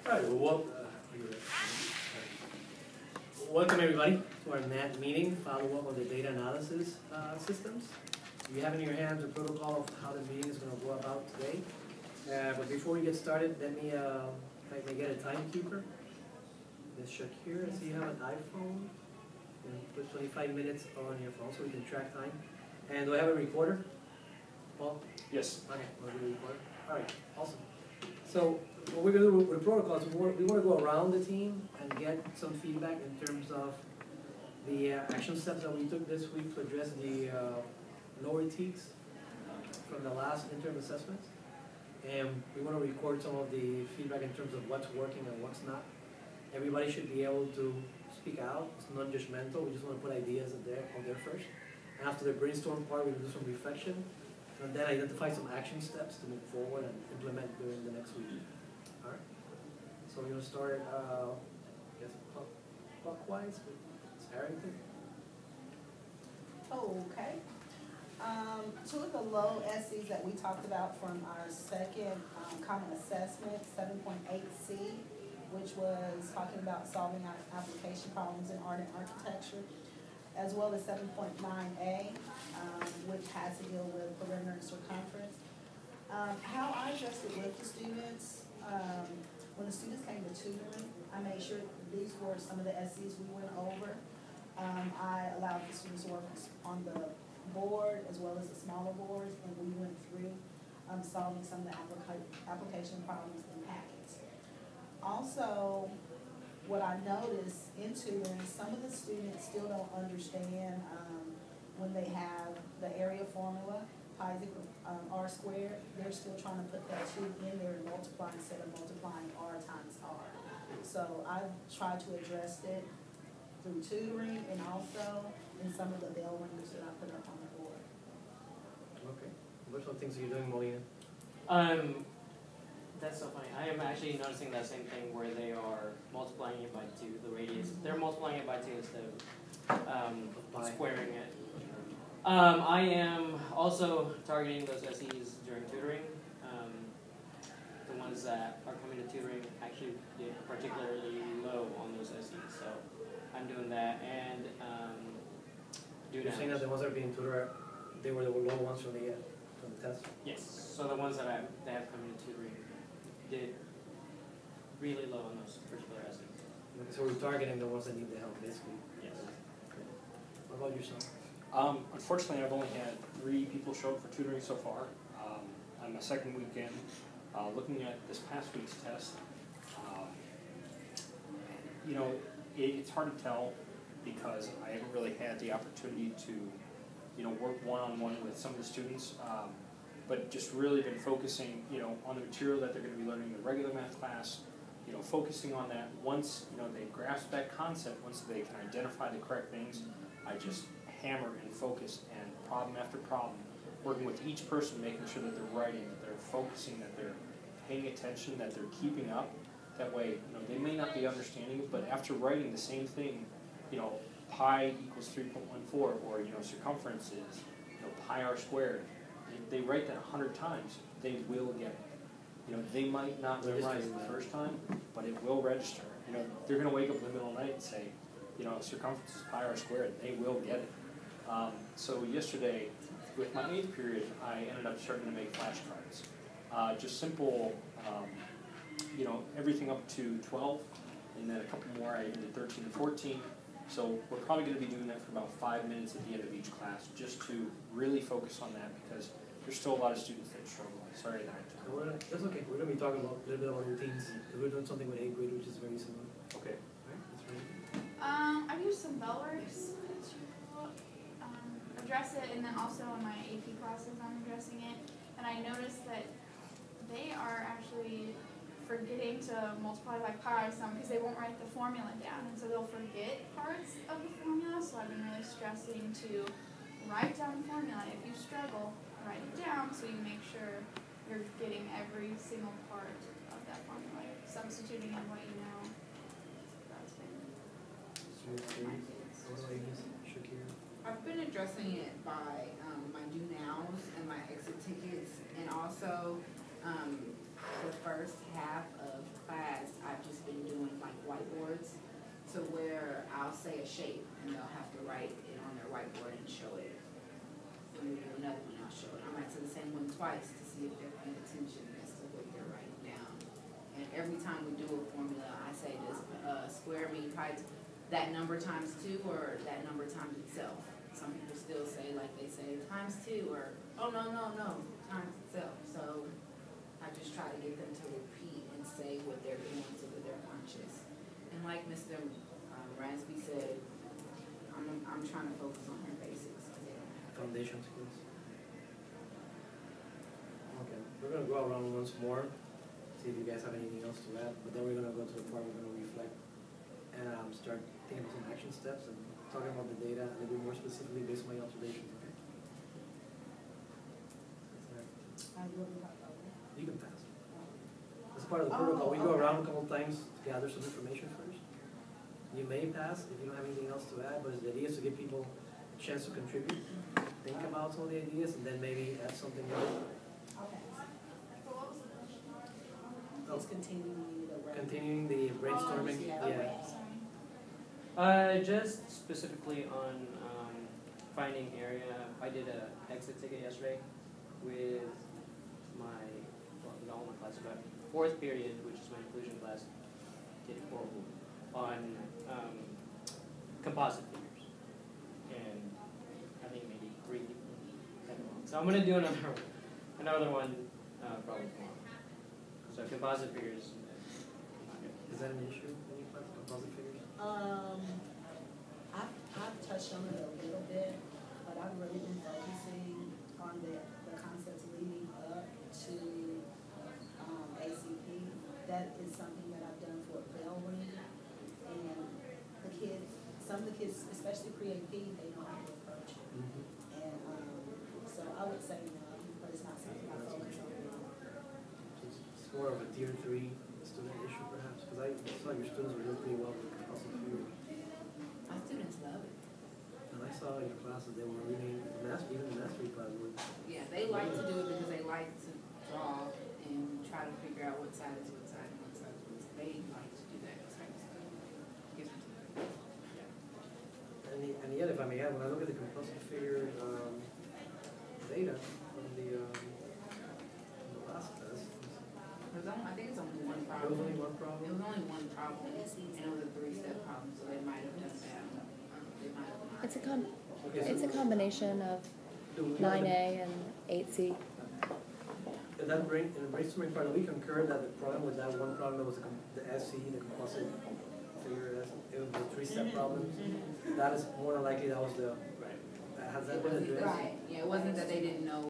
All right, welcome everybody to our NAT meeting, follow-up on the data analysis systems. You have in your hands a protocol of how the meeting is going to go about today. But before we get started, let me, if I may get a timekeeper. Ms. Shakir, I see you have an iPhone. And put 25 minutes on your phone so we can track time. And do I have a recorder? Paul? Yes. Okay, we'll do the recorder. All right, awesome. So what we're going to do with the protocols, we want to go around the team and get some feedback in terms of the action steps that we took this week to address the lower critiques from the last interim assessments. And we want to record some of the feedback in terms of what's working and what's not. Everybody should be able to speak out. It's non-judgmental. We just want to put ideas on there first. And after the brainstorm part, we'll do some reflection. And then identify some action steps to move forward and implement during the next week. All right. So we're going to start, I guess, clockwise with Ms. Harrington. Okay. Two of the low SCs that we talked about from our second common assessment, 7.8C, which was talking about solving our application problems in art and architecture, as well as 7.9A, which has to deal with perimeter and circumference. How I addressed it with the students, when the students came to tutoring, I made sure these were some of the SCs we went over. I allowed the students to work on the board as well as the smaller boards, and we went through solving some of the application problems in packets. Also, what I noticed in tutoring, some of the students still don't understand when they have the area formula, pi is equal r squared, they're still trying to put that 2 in there and multiply instead of multiplying r times r. So I've tried to address it through tutoring and also in some of the bell ringers that I put up on the board. Okay. What sort of things are you doing, Molina? That's so funny. I am actually noticing that same thing where they are multiplying it by 2, the radius. They're multiplying it by 2 instead of squaring it. I am also targeting those SEs during tutoring. The ones that are coming to tutoring actually did particularly low on those SEs, so I'm doing that and You're saying that the ones that are being tutored, they were the low ones from the test? Yes. So the ones that they have coming to tutoring did really low on those particular SEs. So we're targeting the ones that need the help, basically. Yes. Okay. What about yourself? Unfortunately, I've only had 3 people show up for tutoring so far. On my second weekend, looking at this past week's test, you know, it's hard to tell because I haven't really had the opportunity to, you know, work one-on-one with some of the students. But just really been focusing, you know, on the material that they're going to be learning in the regular math class, you know, focusing on that. Once, you know, they grasp that concept, once they can identify the correct things, I just hammer and focus and problem after problem, working with each person, making sure that they're writing, that they're focusing, that they're paying attention, that they're keeping up. That way, you know, they may not be understanding it, but after writing the same thing, you know, pi equals 3.14, or, you know, circumference is, you know, pi r squared. If they write that 100 times, they will get it. You know, they might not memorize it the first time, but it will register. You know, they're going to wake up in the middle of the night and say, you know, circumference is pi r squared. They will get it. So yesterday, with my 8th period, I ended up starting to make flashcards. Just simple, you know, everything up to 12, and then a couple more I did 13 and 14. So we're probably going to be doing that for about 5 minutes at the end of each class, just to really focus on that because there's still a lot of students that struggle. Sorry that I took That's okay. We're going to be talking about a little bit about routines. We're doing something with 8th grade, which is very similar. Okay. All right, that's right. I've used some Bellworks to address it, and then also in my AP classes I'm addressing it. And I noticed that they are actually forgetting to multiply by pi some because they won't write the formula down, and so they'll forget parts of the formula. So I've been really stressing to write down the formula. If you struggle, write it down so you make sure you're getting every single part of that formula, substituting in what you know. That's been my kids. What about you, Ms. Shakir? I've been addressing it by my do nows and my exit tickets, and also the first half of class I've to where I'll say a shape and they'll have to write it on their whiteboard and show it. And we'll do another one, I'll show it. I might say the same one twice to see if they're paying attention as to what they're writing down. And every time we do a formula, I say, does square mean pi that number times 2 or that number times itself? Some people still say, like they say, times 2 or, oh, no, times itself. So I just try to get them to repeat and say what they're doing so that they're conscious. And like Mr. Ransby said, I'm trying to focus on her basics. Foundation skills. Okay, we're gonna go around once more, see if you guys have anything else to add, but then we're gonna go to the part we're gonna reflect and start thinking about some action steps and talking about the data a little bit more specifically based on my observations, okay? You can pass. As part of the protocol, we go around a couple of times to gather some information first. You may pass if you don't have anything else to add, but the idea is to give people a chance to contribute, think about some of the ideas, and then maybe add something else. Okay. But what was the question? It's continuing the. Continuing the brainstorming, Oh, yeah. Sorry. Just specifically on finding area, I did a exit ticket yesterday with with all my classes, but fourth period, which is my inclusion class, did horrible on composite figures, and I think maybe 3 people had it wrong. So I'm gonna do another one probably tomorrow. So composite figures. Is that an issue when you class composite figures? I've touched on it a little bit, but I've really been focusing on the concepts leading up to ACP. That is something that I've done for bell ring, and the kids, some of the kids, especially pre-AP, they know how to approach it. And so I would say no, but it's not something I focus on. It's more of a tier 3 student issue perhaps, because I saw your students were doing pretty well with composite figures. My students love it. And I saw your classes, they were really, even the mastery class were. Yeah, they like to do it because they like to draw and try to figure out what side is what side and what side is what side. They like to do that type of stuff. Gives them to them. And yet, if I may add, when I look at the composite figure data from the last test, I think it's only one there was problem. only one problem. It was only one problem, and it was a 3-step problem, so they might have done that. They might have not. Okay, It's a combination of do we 9A and 8C. In the brainstorming part, we concur that the problem with that one problem that was the SC, the composite figure, it was the 3-step problem. That is more than likely that was the, has that been addressed? Right, yeah, it wasn't that they didn't know